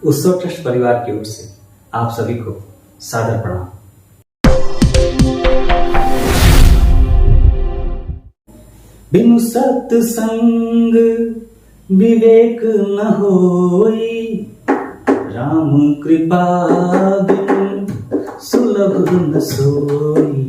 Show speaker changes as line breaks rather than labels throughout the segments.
उत्सव ट्रस्ट परिवार की ओर से आप सभी को सादर प्रणाम। बिनु सत्संग विवेक न होई, राम कृपा बिनु सुलभ न सोई।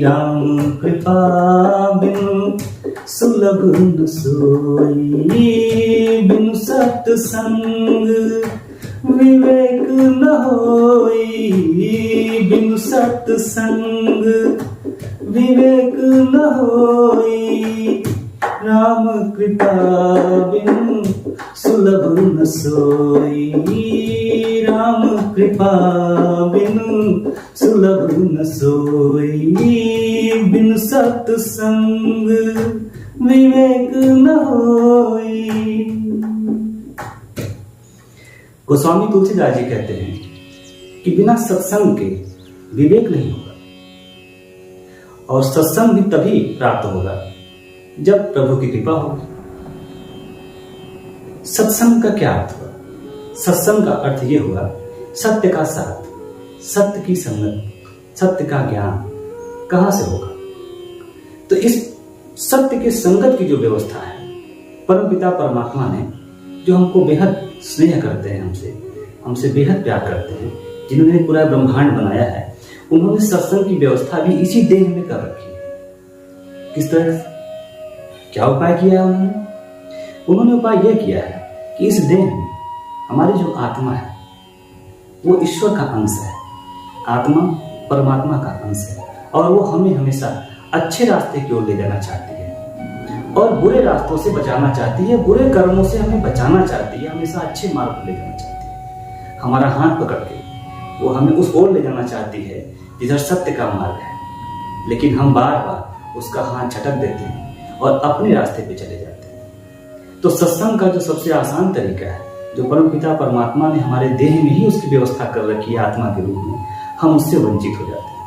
राम कृपा बिनु सुलभ न सोई। बिनु सत्संग विवेक न होई। बिनु सत्संग विवेक न होई। राम कृपा बिनु सुलभ न सोई। राम कृपा बिनु सुलभ न सोई। बिनु सत्संग विवेक न होई। गोस्वामी तुलसीदास जी कहते हैं कि बिना सत्संग के विवेक नहीं होगा, और सत्संग भी तभी प्राप्त होगा जब प्रभु की कृपा होगी। सत्संग का क्या अर्थ हुआ? सत्संग का अर्थ यह हुआ सत्य का साथ, सत्य की संगत, सत्य का ज्ञान कहां से होगा? तो इस सत्य के संगत की जो व्यवस्था है, परमपिता परमात्मा ने जो हमको बेहद स्नेह करते हैं, हमसे बेहद प्यार करते हैं, जिन्होंने पूरा ब्रह्मांड बनाया है, उन्होंने सत्संग की व्यवस्था भी इसी देह में कर रखी है। किस तरह से? क्या उपाय किया है उन्होंने उपाय यह किया है कि इस देह में हमारी जो आत्मा है वो ईश्वर का अंश है, आत्मा परमात्मा का अंश है, और वो हमें हमेशा अच्छे रास्ते की ओर ले जाना चाहती है और बुरे रास्तों से बचाना चाहती है, बुरे कर्मों से हमें बचाना चाहती है, हमेशा अच्छे मार्ग पर ले जाना चाहती है। हमारा हाथ पकड़ के वो हमें उस ओर ले जाना चाहती है जिधर सत्य का मार्ग है, लेकिन हम बार बार उसका हाथ झटक देते हैं और अपने रास्ते पे चले जाते हैं। तो सत्संग का जो सबसे आसान तरीका है, जो परमपिता परमात्मा ने हमारे देह में ही उसकी व्यवस्था कर रखी है आत्मा के रूप में, हम उससे वंचित हो जाते हैं।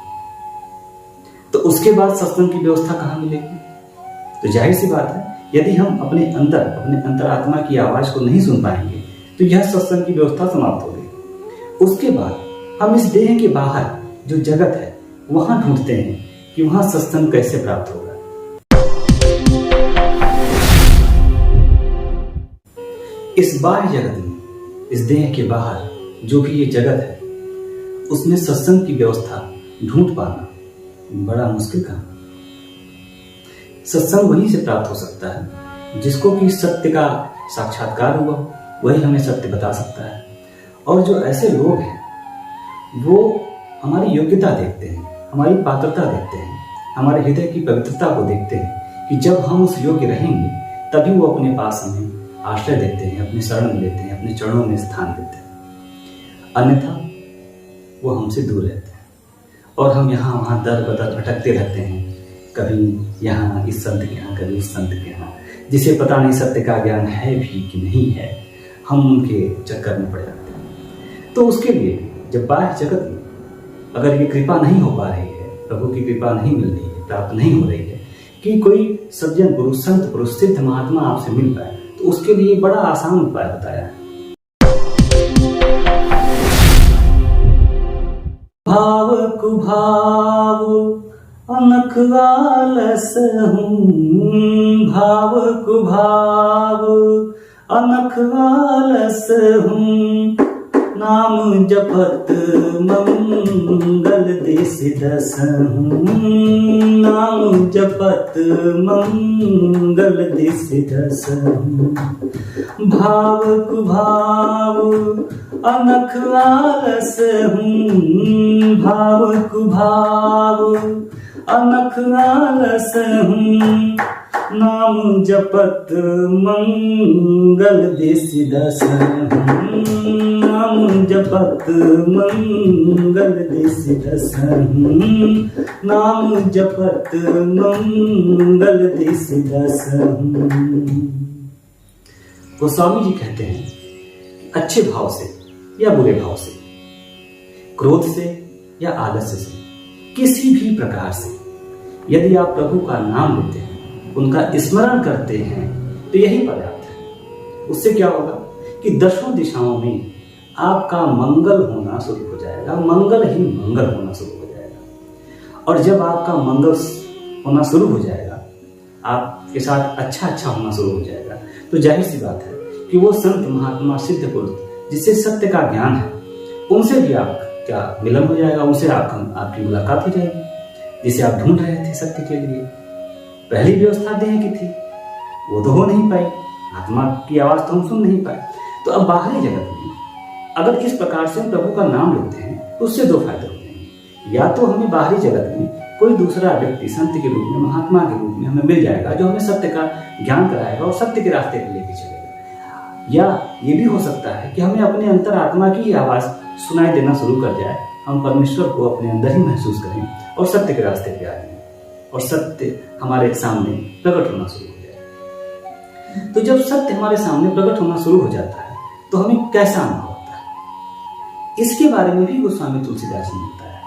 तो उसके बाद सत्संग की व्यवस्था कहाँ मिलेगी? तो जाहिर सी बात है, यदि हम अपने अंतरात्मा की आवाज को नहीं सुन पाएंगे तो यह सत्संग की व्यवस्था समाप्त हो गई। उसके बाद हम इस देह के बाहर जो जगत है वहां ढूंढते हैं कि वहां सत्संग कैसे प्राप्त होगा। इस बाह्य जगत में, इस देह के बाहर जो भी ये जगत है, उसमें सत्संग की व्यवस्था ढूंढ पाना बड़ा मुश्किल काम है। सत्संग वहीं से प्राप्त हो सकता है जिसको कि सत्य का साक्षात्कार हुआ, वही हमें सत्य बता सकता है। और जो ऐसे लोग हैं वो हमारी योग्यता देखते हैं, हमारी पात्रता देखते हैं, हमारे हृदय की पवित्रता को देखते हैं कि जब हम उस योग्य रहेंगे तभी वो अपने पास हमें आश्रय देते हैं, अपने शरण लेते हैं, अपने चरणों में स्थान देते हैं। अन्यथा वो हमसे दूर रहते हैं और हम यहाँ वहाँ दर बदर भटकते रहते हैं, कभी यहाँ इस संत के यहाँ, कभी उस संत के यहाँ, जिसे पता नहीं सत्य का ज्ञान है भी कि नहीं है, हम उनके चक्कर में पड़ जाते हैं। तो उसके लिए जब बाह्य जगत में अगर ये कृपा नहीं हो पा रही है, प्रभु की कृपा नहीं मिल रही है, प्राप्त नहीं हो रही है कि कोई सज्जन पुरुष, संत पुरुष, सिद्ध महात्मा आपसे मिल पाए, तो उसके लिए बड़ा आसान उपाय बताया है। भाव कुभाव अनख आलस हूँ, भाव कुभाव अनख आलस हूँ, नाम जपत मंगल देश दस हूँ, नाम जपत मंगल देश दस हूँ। भाव कुभाव अनख आलस हूँ, भाव कुभाव अनख आलस हूँ, नाम जपत मंगल देश दस हूँ, नाम जपत मंगल देश दस हूँ, नाम जपत मंगल देश दस हूँ। गोस्वामी जी कहते हैं अच्छे भाव से या बुरे भाव से, क्रोध से या आलस्य से, किसी भी प्रकार से यदि आप प्रभु का नाम लेते हैं, उनका स्मरण करते हैं, तो यही पर्याप्त है। उससे क्या होगा कि दसों दिशाओं में आपका मंगल होना शुरू हो जाएगा, मंगल ही मंगल होना शुरू हो जाएगा। और जब आपका मंगल होना शुरू हो जाएगा, आपके साथ अच्छा होना शुरू हो जाएगा, तो जाहिर सी बात है कि वो संत महात्मा सिद्ध पुरुष जिससे सत्य का ज्ञान है, उनसे भी आपका मिलन हो जाएगा, उनसे आपकी मुलाकात हो जाएगी, जिसे आप ढूंढ रहे थे सत्य के लिए। पहली व्यवस्था देह की थी, वो तो हो नहीं पाई, आत्मा की आवाज तो हम सुन नहीं पाए। तो अब बाहरी जगत में अगर इस प्रकार से हम प्रभु का नाम लेते हैं तो उससे दो फायदे होते हैं। या तो हमें बाहरी जगत में कोई दूसरा व्यक्ति संत के रूप में, महात्मा के रूप में हमें मिल जाएगा, जो हमें सत्य का ज्ञान कराएगा और सत्य के रास्ते पर लेके चलेगा। या ये भी हो सकता है कि हमें अपने अंतर आत्मा की आवाज सुनाई देना शुरू कर जाए, हम परमेश्वर को अपने अंदर ही महसूस करें और सत्य के रास्ते पे आ जाएं और सत्य हमारे सामने प्रकट होना शुरू हो जाए। तो जब सत्य हमारे सामने प्रकट होना शुरू हो जाता है तो हमें कैसा अनुभव होता है, इसके बारे में भी गोस्वामी तुलसीदास ने बताया।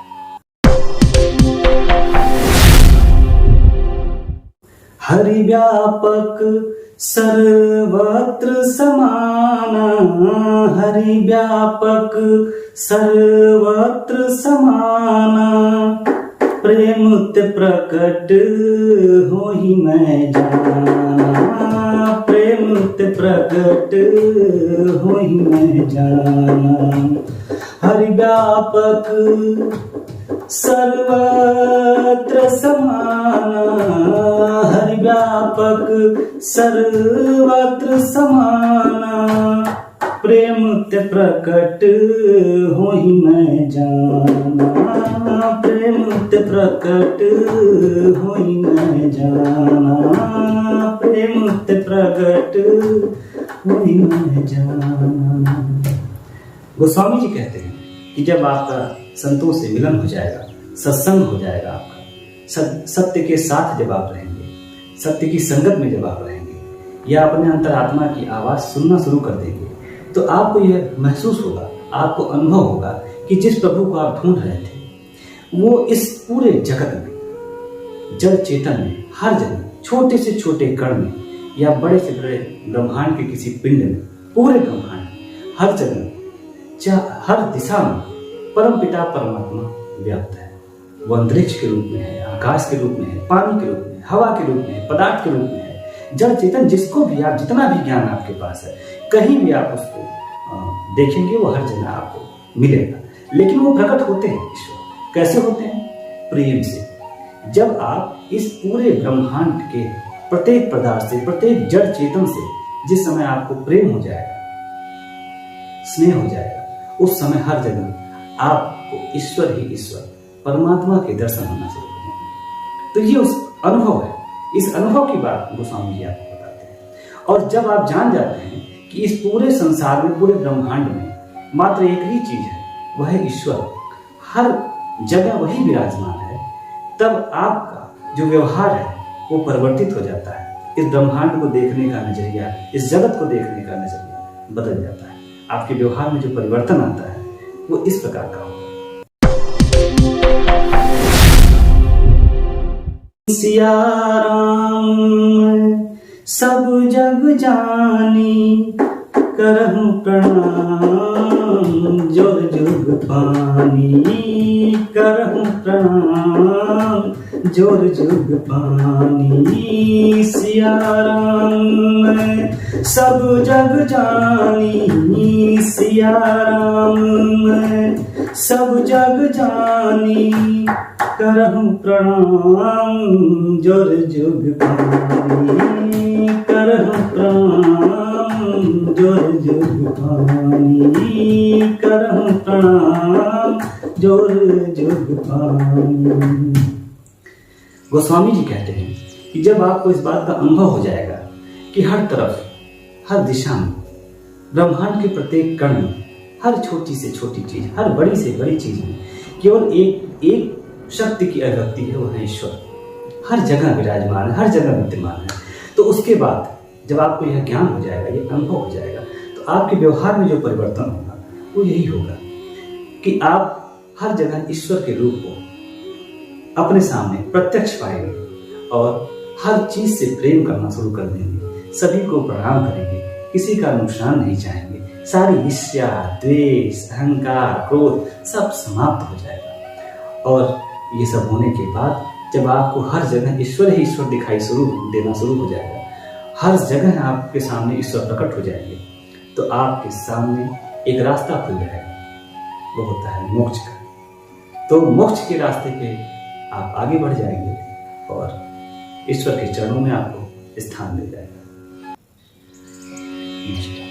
हरि व्यापक सर्वत्र समाना, हरि व्यापक सर्वत्र समाना, प्रेमुत प्रकट होहि मैं जाना, प्रेमुत प्रकट होहि मैं जाना। हरि व्यापक सर्वत्र समाना, हरि व्यापक सर्वत्र समाना, प्रेमुत प्रकट होहि मैं जाना, प्रेमुत प्रकट होहि मैं जाना, प्रेमुत प्रकट होहि मैं जाना। गोस्वामी जी कहते हैं कि जब आपका संतों से मिलन हो जाएगा, सत्संग हो जाएगा, आपका सत्य के साथ जब आप रहेंगे, सत्य की संगत में जब आप रहेंगे या अपने अंतरात्मा की आवाज सुनना शुरू कर देंगे, तो आपको यह महसूस होगा, आपको अनुभव होगा कि जिस प्रभु को आप ढूंढ रहे थे वो इस पूरे जगत में, जड़ चेतन में, हर जगह, छोटे से छोटे कण में या बड़े से बड़े ब्रह्मांड के किसी पिंड में, पूरे ब्रह्मांड में, हर जगह, हर दिशा में परम पिता परमात्मा व्याप्त है। वो अंतरिक्ष के रूप में है, आकाश के रूप में है, पानी के रूप में, हवा के रूप में है, पदार्थ के रूप में है, जड़ चेतन, जिसको भी आप, जितना भी ज्ञान आपके पास है, कहीं भी आप उसको देखेंगे वो हर जगह आपको मिलेगा। लेकिन वो प्रकट होते हैं ईश्वर, कैसे होते हैं? प्रेम से। जब आप इस पूरे ब्रह्मांड के प्रत्येक पदार्थ से, प्रत्येक जड़ चेतन से जिस समय आपको प्रेम हो जाएगा, स्नेह हो जाएगा, उस समय हर जगह आपको ईश्वर ही ईश्वर, परमात्मा के दर्शन होना शुरू हो जाएंगे। तो ये उस अनुभव है, इस अनुभव की बात गोस्वामी जी आपको बताते हैं। और जब आप जान जाते हैं कि इस पूरे संसार में, पूरे ब्रह्मांड में मात्र एक ही चीज है, वह है ईश्वर, हर जगह वही विराजमान है, तब आपका जो व्यवहार है वो परिवर्तित हो जाता है। इस ब्रह्मांड को देखने का नजरिया, इस जगत को देखने का नजरिया बदल जाता है। आपके व्यवहार में जो परिवर्तन आता है वो इस प्रकार का होगा। सिया राम सब जग जानी, करहूं प्रणाम जोर जुग पानी, करहूं प्रणाम जोर जुग पानी। सिया राम सब जग जानी, सिया राम सब जग जानी, करहूं प्रणाम जोर जुग पानी, करहूं प्रणाम जोर जुग पानी, करहूं प्रणाम जोर जुग पानी। गोस्वामी जी कहते हैं कि जब आपको इस बात का अनुभव हो जाएगा कि हर तरफ, हर दिशा में, ब्रह्मांड के प्रत्येक कण में, हर छोटी से छोटी चीज, हर बड़ी से बड़ी चीज में केवल एक शक्ति की अभिव्यक्ति है, वो है ईश्वर, हर जगह विराजमान है, हर जगह विद्यमान है। तो उसके बाद जब आपको यह ज्ञान हो जाएगा, यह अनुभव हो जाएगा, तो आपके व्यवहार में जो परिवर्तन होगा वो यही होगा कि आप हर जगह ईश्वर के रूप को अपने सामने प्रत्यक्ष पाएंगे और हर चीज से प्रेम करना शुरू कर देंगे, सभी को प्रणाम करेंगे, किसी का नुकसान नहीं चाहेंगे, सारी ईर्ष्या, द्वेष, अहंकार, क्रोध सब समाप्त हो जाएगा। और ये सब होने के बाद जब आपको हर जगह ईश्वर ही ईश्वर दिखाई देना शुरू हो जाएगा, हर जगह आपके सामने ईश्वर प्रकट हो जाएंगे, तो आपके सामने एक रास्ता खुल जाएगा, वो होता है मोक्ष का। तो मोक्ष के रास्ते पे आप आगे बढ़ जाएंगे और ईश्वर के चरणों में आपको स्थान मिल जाएगा। नमस्कार।